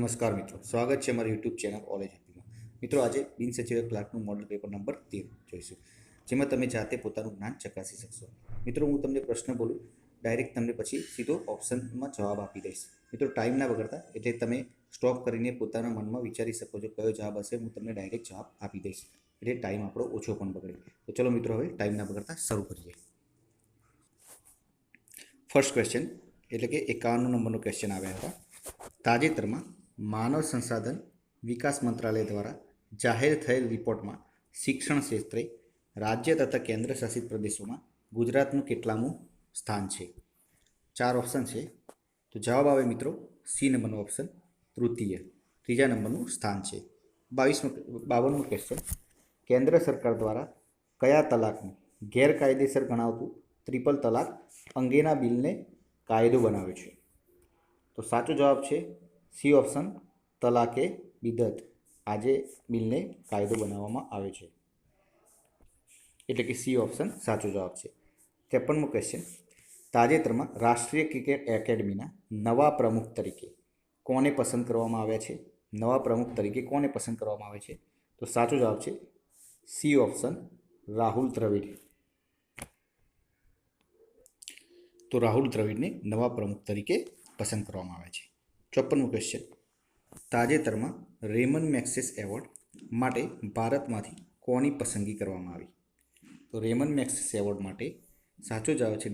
નમસ્કાર મિત્રો, સ્વાગત છે અમારી યુટ્યુબ ચેનલ ઓલેજ હેપીમાં. મિત્રો, આજે બિનસચિવ ક્લાર્કનું મોડલ પેપર નંબર 13 જોઈશું, જેમાં તમે જાતે પોતાનું જ્ઞાન ચકાસી શકશો. મિત્રો, હું તમને પ્રશ્ન બોલું, ડાયરેક્ટ તમને પછી સીધો ઓપ્શનમાં જવાબ આપી દઈશ. મિત્રો, ટાઈમ ના બગડતા, એટલે તમે સ્ટોપ કરીને પોતાના મનમાં વિચારી શકો છો કયો જવાબ હશે. હું તમને ડાયરેક્ટ જવાબ આપી દઈશ, એટલે ટાઈમ આપણો ઓછો પણ બગડે. તો ચલો મિત્રો, હવે ટાઈમ ના બગડતા શરૂ કરીએ. ફર્સ્ટ ક્વેશ્ચન એટલે કે 51 નંબરનો ક્વેશ્ચન આવ્યા હતા. તાજેતરમાં માનવ સંસાધન વિકાસ મંત્રાલય દ્વારા જાહેર થયેલ રિપોર્ટમાં શિક્ષણ ક્ષેત્રે રાજ્ય તથા કેન્દ્ર શાસિત પ્રદેશોમાં ગુજરાતનું કેટલામું સ્થાન છે? 4 ઓપ્શન છે. તો જવાબ આવે મિત્રો સી નંબરનો ઓપ્શન, તૃતીય, ત્રીજા નંબરનું સ્થાન છે. 52મો ક્વેશ્ચન, કેન્દ્ર સરકાર દ્વારા કયા તલાકને ગેરકાયદેસર ગણાવતું ટ્રિપલ તલાક અંગેના બિલને કાયદો બનાવ્યો છે? તો સાચો જવાબ છે સી ઓપ્શન, તલાકે બિદત. આજે બિલને કાયદો બનાવવામાં આવે છે, એટલે કે સી ઓપ્શન સાચો જવાબ છે. 53મો ક્વેશ્ચન, તાજેતરમાં રાષ્ટ્રીય ક્રિકેટ એકેડમીના નવા પ્રમુખ તરીકે કોને પસંદ કરવામાં આવ્યા છે? નવા પ્રમુખ તરીકે કોને પસંદ કરવામાં આવે છે? તો સાચો જવાબ છે સી ઓપ્શન, રાહુલ દ્રવિડ. તો રાહુલ દ્રવિડને નવા પ્રમુખ તરીકે પસંદ કરવામાં આવે છે. 54મો ક્વેશ્ચન, તાજેતરમાં રેમન મેગ્સેસ એવોર્ડ માટે ભારતમાંથી કોની પસંદગી કરવામાં આવી? તો રેમન મેગ્સેસ એવોર્ડ માટે સાચો જવાબ છે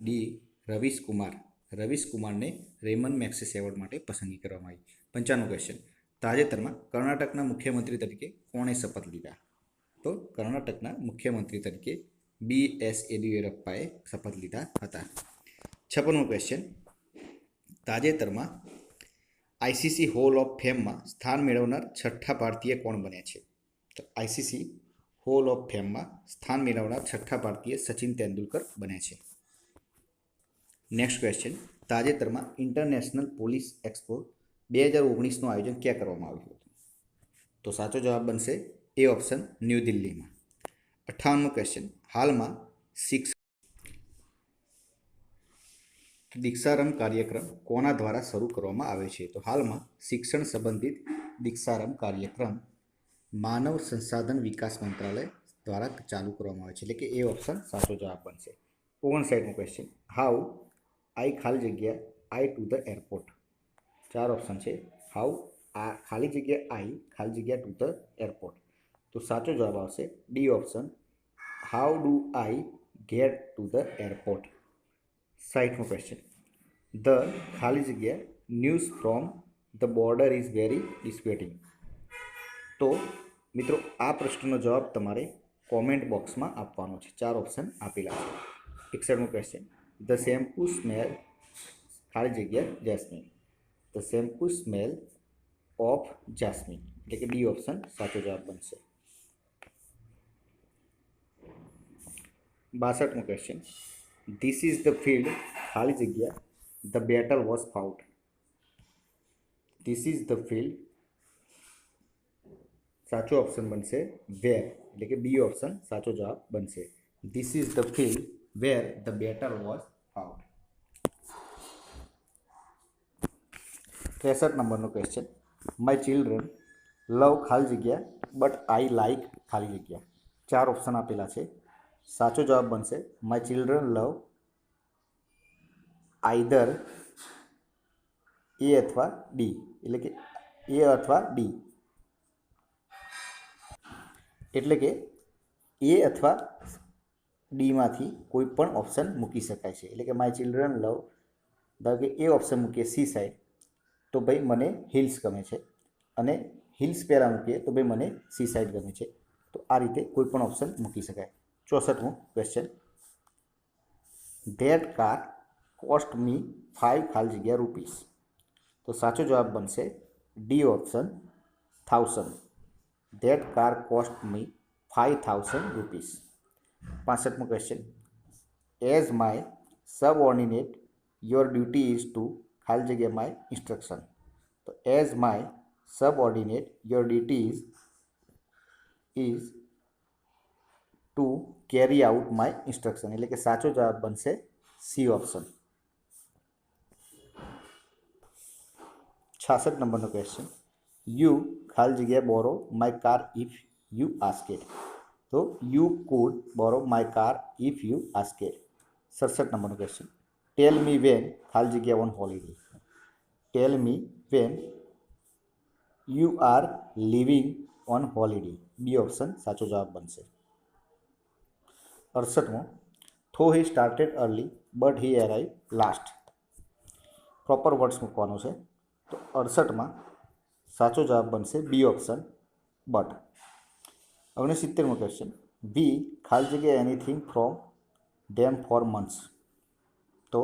ડી રવીશ કુમાર. રવીશ કુમારને રેમન મેગ્સેસ એવોર્ડ માટે પસંદગી કરવામાં આવી. 55મો ક્વેશ્ચન, તાજેતરમાં કર્ણાટકના મુખ્યમંત્રી તરીકે કોણે શપથ લીધા? તો કર્ણાટકના મુખ્યમંત્રી તરીકે BS યેદિયુરપ્પાએ શપથ લીધા હતા. 56મો ક્વેશ્ચન, તાજેતરમાં ICC હોલ ઓફ ફેમમાં સ્થાન મેળવનાર છઠ્ઠા ભારતીય કોણ બન્યા છે? તો ICC હોલ ઓફ ફેમમાં સ્થાન મેળવનાર છઠ્ઠા ભારતીય સચિન તેંડુલકર બન્યા છે. નેક્સ્ટ ક્વેશ્ચન, તાજેતરમાં ઇન્ટરનેશનલ પોલીસ એક્સપો 2019નું આયોજન ક્યાં કરવામાં આવ્યું હતું? તો સાચો જવાબ બનશે એ ઓપ્શન, ન્યૂ દિલ્હીમાં. 58મો ક્વેશ્ચન, હાલમાં દીક્ષારંભ કાર્યક્રમ કોના દ્વારા શરૂ કરવામાં આવે છે? તો હાલમાં શિક્ષણ સંબંધિત દીક્ષારંભ કાર્યક્રમ માનવ સંસાધન વિકાસ મંત્રાલય દ્વારા ચાલુ કરવામાં આવે છે, એટલે કે એ ઓપ્શન સાચો જવાબ બનશે. 59મો ક્વેશ્ચન, હાઉ આઈ ખાલી જગ્યા આઈ ટુ ધ એરપોર્ટ. 4 ઓપ્શન છે. હાઉ આ ખાલી જગ્યા આઈ ખાલી જગ્યા ટુ ધ એરપોર્ટ. તો સાચો જવાબ આવશે D option, how do I get to the airport. 60મો ક્વેશ્ચન, ધ ખાલી જગ્યા news from the border is very disputing. તો મિત્રો, આ પ્રશ્નનો જવાબ તમારે કોમેન્ટ બોક્સમાં આપવાનો છે. 4 ઓપ્શન આપેલા છે. 61મો ક્વેશ્ચન, ધ શેમ્પુ સ્મેલ ખાલી જગ્યા jasmine. The shampoo smell of jasmine, એટલે કે ડી ઓપ્શન સાચો જવાબ બનશે. 62મો question, this is the field ખાલી જગ્યા the battle was fought. This is the field, સાચો ઓપ્શન બનશે વેર, એટલે કે બી ઓપ્શન સાચો જવાબ બનશે. This is the field where the battle was fought. 63 નંબરનો ક્વેશ્ચન, માય ચિલ્ડ્રન લવ ખાલી જગ્યા બટ આઈ લાઈક ખાલી જગ્યા. 4 ઓપ્શન આપેલા છે. સાચો જવાબ બનશે માય ચિલ્ડ્રન લવ આઈધર એ અથવા ડી, એટલે કે એ અથવા ડી, એટલે કે એ અથવા ડીમાંથી કોઈ પણ ઓપ્શન મૂકી શકાય છે. એટલે કે માય ચિલ્ડ્રન લવ, ધારો કે એ ઓપ્શન મૂકીએ સી સાઈડ, તો ભાઈ મને હિલ્સ ગમે છે, અને હિલ્સ પહેલાં મૂકીએ તો ભાઈ મને સી સાઈડ ગમે છે. તો આ રીતે કોઈ પણ ઓપ્શન મૂકી શકાય. 64મો question, that car cost me 5 ખાલી જગ્યા રૂપીસ. તો સાચો જવાબ બનશે D option, 1000. That car cost me 5000 rupees. 65મો question, as my subordinate your duty is to ખાલી જગ્યા માય ઇન્સ્ટ્રક્શન. તો as my subordinate your duty is to carry out my instruction, એટલે કે સાચો જવાબ બનશે સી ઓપ્શન. 66 નંબરનો ક્વેશ્ચન, યુ ખાલી જગ્યા borrow my car if you ask it. તો you could borrow my car if you ask it. 67 નંબરનો ક્વેશ્ચન, ટેલ મી વેન ખાલી જગ્યા on holiday. Tell me when you are living on holiday. B option સાચો જવાબ બનશે. 68મો, though he started early but he arrive last. Proper words મૂકવાનો છે. તો 68માં સાચો જવાબ બનશે બી ઓપ્શન બટ. 69મો ક્વેશ્ચન, વી ખાલી જગ્યા anything from them for months. તો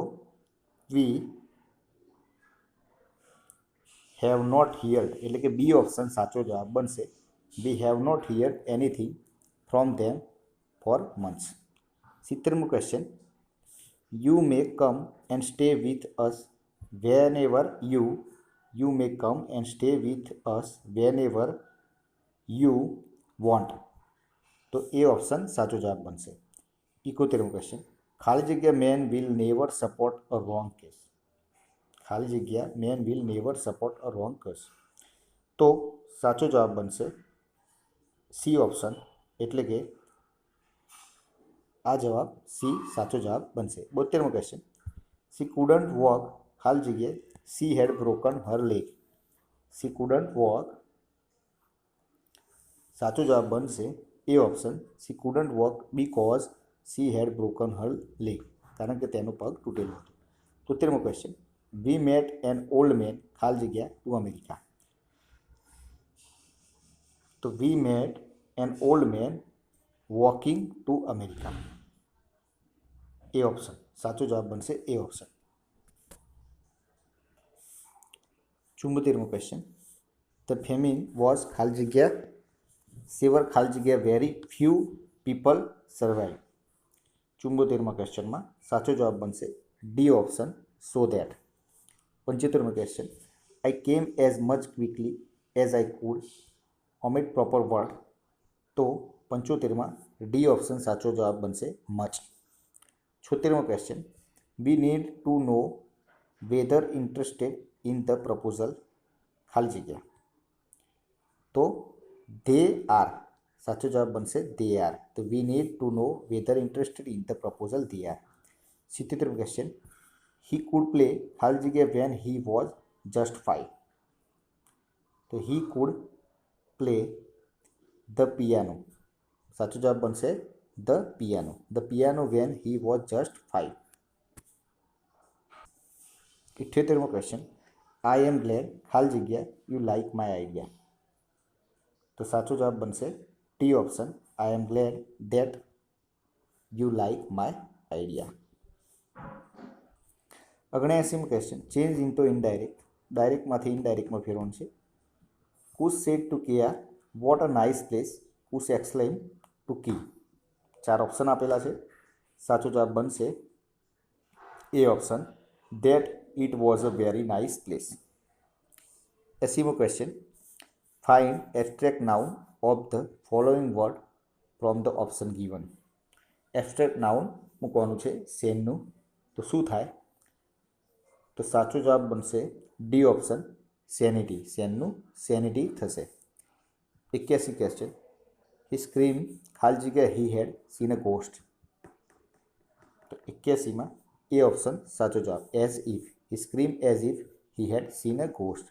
વી હેવ નોટ હિયર્ડ એટલે કે બી ઓપ્શન સાચો જવાબ બનશે. We have not heard anything from them for months. 70મો question, you may come and stay with us whenever you may come and stay with us whenever you want. તો એ option સાચો જવાબ બનશે. 71મો question, ખાલી જગ્યા man will never support a wrong case. ખાલી જગ્યા man will never support a wrong case. તો સાચો જવાબ બનશે સી ઓપ્શન, એટલે કે આ જવાબ સી સાચો જવાબ બનશે. 72મો ક્વેશ્ચન, સી કુડન્ટ વોક ખાલી જગ્યા she had broken her leg. She couldn't walk. સાચો જવાબ બનશે A option, she couldn't walk because she had broken her leg. કારણ કે તેનો પગ તૂટેલો હતો. 73મો question, we met an old man ખાલી જગ્યા ટુ અમેરિકા. તો we met an old man walking to America. A option સાચો જવાબ બનશે એ ઓપ્શન. 74મો ક્વેશ્ચન, ધ ફેમિન વોઝ ખાલી જગ્યા સેવર ખાલી જગ્યા વેરી ફ્યુ પીપલ સર્વાઈવ. 74મા ક્વેશ્ચનમાં સાચો જવાબ બનશે ડી ઓપ્શન, સો દેટ. 75મો question, I came as much quickly as I could omit proper word. તો 75માં ડી ઓપ્શન સાચો જવાબ બનશે મચ. 76મો question, we need to know whether interested in the proposal ખાલી જગ્યા. તો ધે આર. સાચો જવાબ બનશે ધે આર. તો we need to know whether interested in the proposal they are. 77મો ક્વેશ્ચન, હી કુડ પ્લે ખાલી જગ્યા વેન હી વોઝ જસ્ટ 5. તો he could play the piano. સાચો જવાબ બનશે the piano. The piano when he was just 5. 78મો question, I am glad ખાલી જગ્યા યુ લાઇક માય આઈડિયા. તો સાચો જવાબ બનશે T option, I am glad that you like my idea. 79મો ક્વેશ્ચન, ચેન્જ ઇન્ટુ ઇનડાયરેક્ટ. ડાયરેક્ટમાંથી ઇનડાયરેક્ટમાં ફેરવાનું છે. Kush said to Keya what a nice place Kush explained to કી. 4 ઓપ્શન આપેલા છે. સાચો જવાબ બનશે A option, that it was a very nice place. 80મો question, find abstract noun of the following word from the option given. Abstract noun મૂકવાનું છે સેનનું. તો શું થાય? તો સાચો જવાબ બનશે ડી ઓપ્શન, સેનિટી. સેનનું સેનિટી થશે. 81 ક્વેશ્ચન, હી સ્ક્રીમ ખાલી જગ્યા હી હેડ સીન અ ઘોસ્ટ. તો 81માં એ ઓપ્શન સાચો જવાબ, as if. He scream as if he had seen a ghost.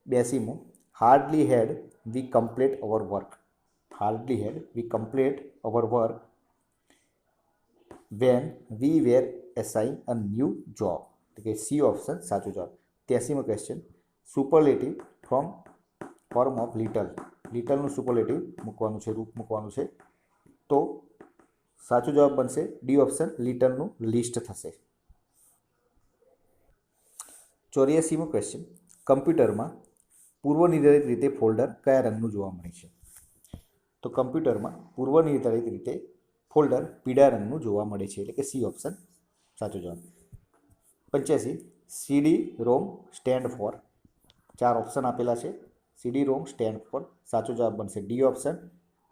82મો, hardly had we complete our work. Hardly had we complete our work when we were assign a new job. તો કે C option સાચો જવાબ. 83મો question, superlative from form of little. લિટલનું superlative મૂકવાનું છે, રૂપ મૂકવાનું છે. તો સાચો જવાબ બનશે ડી ઓપ્શન, લિટલનું લિસ્ટ થશે. 84મો ક્વેશ્ચન, કમ્પ્યુટરમાં પૂર્વ નિર્ધારિત રીતે ફોલ્ડર કયા રંગનું જોવા મળે છે? તો કમ્પ્યુટરમાં પૂર્વ નિર્ધારિત રીતે ફોલ્ડર પીળા રંગનું જોવા મળે છે, એટલે કે સી ઓપ્શન સાચો જવાબ. 85, CD ROM stand for. 4 option આપેલા છે. CD ROM stand for. સાચો જવાબ બનશે D option,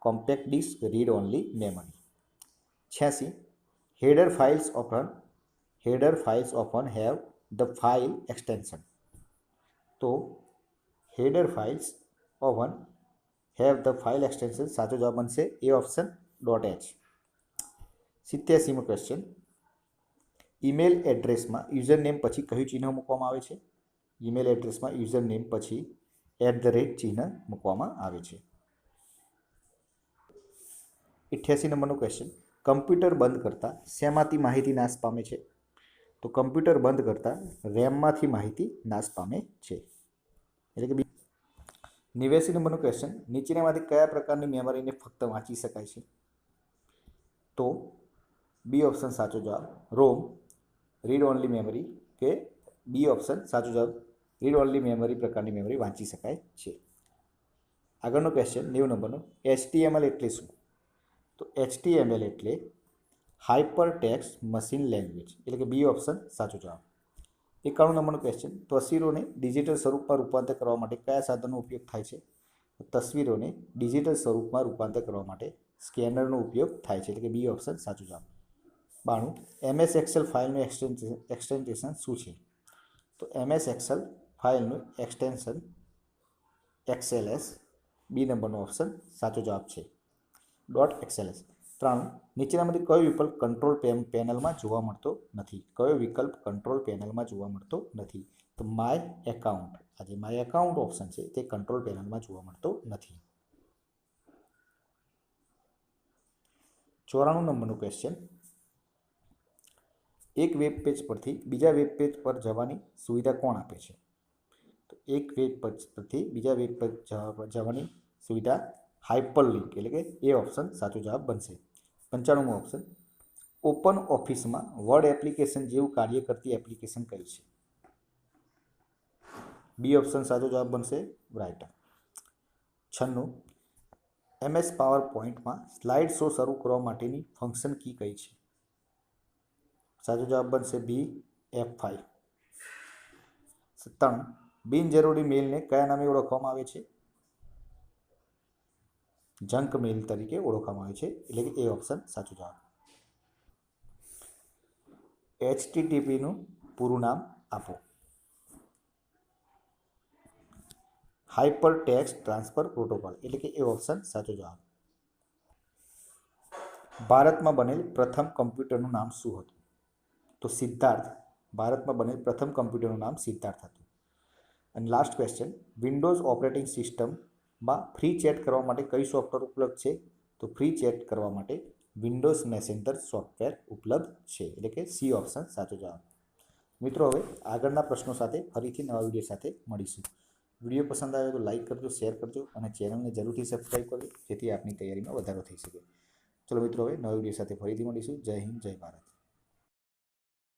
compact disk read only memory. 86, header files open have the file extension. તો હેડર ફાઇલ્સ ઓવન હેવ ધ ફાઇલ એક્સટેન્શન, સાચો જવાબ બનશે એ ઓપ્શન .h. 87મો ક્વેશ્ચન, ઈમેલ એડ્રેસમાં યુઝર નેમ પછી કયું ચિહ્ન મૂકવામાં આવે છે? ઈમેલ એડ્રેસમાં યુઝર નેમ પછી @ ચિહ્ન મૂકવામાં આવે છે. 88 નંબરનો ક્વેશ્ચન, કમ્પ્યુટર બંધ કરતાં શેમાંથી માહિતી નાશ પામે છે? તો કમ્પ્યુટર બંધ કરતાં રેમમાંથી માહિતી નાશ પામે છે. એટલે કે 89 નંબરનો ક્વેશ્ચન, નીચેનામાંથી કયા પ્રકારની મેમરીને ફક્ત વાંચી શકાય છે? તો બી ઓપ્શન સાચો જવાબ રોમ, રીડ ઓનલી મેમરી, કે બી ઓપ્શન સાચો જવાબ રીડ ઓનલી મેમરી પ્રકારની મેમરી વાંચી શકાય છે. આગળનો ક્વેશ્ચન 90 નંબરનો, HTML એટલે શું? તો HTML એટલે હાઇપર ટેક્સ્ટ મશીન લેંગ્વેજ, એટલે કે બી ઓપ્શન સાચો જવાબ. 91 નંબરનો ક્વેશ્ચન, તસવીરોને ડિજિટલ સ્વરૂપમાં રૂપાંતર કરવા માટે કયા સાધનનો ઉપયોગ થાય છે? તસવીરોને ડિજિટલ સ્વરૂપમાં રૂપાંતર કરવા માટે સ્કેનરનો ઉપયોગ થાય છે, એટલે કે બી ઓપ્શન સાચો જવાબ. 92, MS એક્સેલ ફાઇલનું એક્સટેન્શન શું છે? તો MS એક્સેલ ફાઇલનું એક્સટેન્શન XLS, બી નંબરનો ઓપ્શન સાચો જવાબ છે .XLS. 93, નીચેનામાંથી કયો વિકલ્પ કંટ્રોલ પેનલમાં જોવા મળતો નથી? કયો વિકલ્પ કંટ્રોલ પેનલમાં જોવા મળતો નથી? તો માય એકાઉન્ટ, આ જે માય એકાઉન્ટ ઓપ્શન છે તે કંટ્રોલ પેનલમાં જોવા મળતો નથી. 94 નંબરનો ક્વેશ્ચન, એક વેબ પેજ પરથી બીજા વેબ પેજ પર જવાની સુવિધા કોણ આપે છે? તો એક વેબ પેજ પરથી બીજા વેબ પેજ જવાની સુવિધા હાઇપરલિંક, એટલે કે એ ઓપ્શન સાચો જવાબ બનશે. 95મો ઓપ્શન, ઓપન ઓફિસમાં વર્ડ એપ્લિકેશન જેવું કાર્ય કરતી એપ્લિકેશન કઈ છે? બી ઓપ્શન સાચો જવાબ બનશે રાઇટર. 96, MS પાવર પોઈન્ટમાં સ્લાઇડ શો શરૂ કરવા માટેની ફંક્શન કી કઈ છે? સાચો જવાબ બનશે બી F5. 97, બિનજરૂરી મેલને કયા નામે ઓળખવામાં આવે છે? જંક મેલ તરીકે ઓળખવામાં આવે છે, એટલે કે એ ઓપ્શન સાચો જવાબ. HTTPનું પૂરું નામ આપો. હાઇપર ટેક્સ્ટ ટ્રાન્સફર પ્રોટોકોલ, એટલે કે એ ઓપ્શન સાચો જવાબ. ભારતમાં બનેલ પ્રથમ કમ્પ્યુટરનું નામ શું હતું? તો સિદ્ધાર્થ. ભારતમાં બનેલ પ્રથમ કમ્પ્યુટરનું નામ સિદ્ધાર્થ હતું. અને લાસ્ટ ક્વેશ્ચન, વિન્ડોઝ ઓપરેટિંગ સિસ્ટમમાં ફ્રી ચેટ કરવા માટે કઈ સોફ્ટવેર ઉપલબ્ધ છે? તો ફ્રી ચેટ કરવા માટે વિન્ડોઝ મેસેન્જર સોફ્ટવેર ઉપલબ્ધ છે, એટલે કે સી ઓપ્શન સાચો જવાબ. મિત્રો, હવે આગળના પ્રશ્નો સાથે ફરીથી નવા વિડીયો સાથે મળીશું. વિડીયો પસંદ આવે તો લાઇક કરજો, શેર કરજો અને ચેનલને જરૂરથી સબસ્ક્રાઈબ કરજો, જેથી આપની તૈયારીમાં વધારો થઈ શકે. ચલો મિત્રો, હવે નવા વિડીયો સાથે ફરીથી મળીશું. જય હિન્દ, જય ભારત.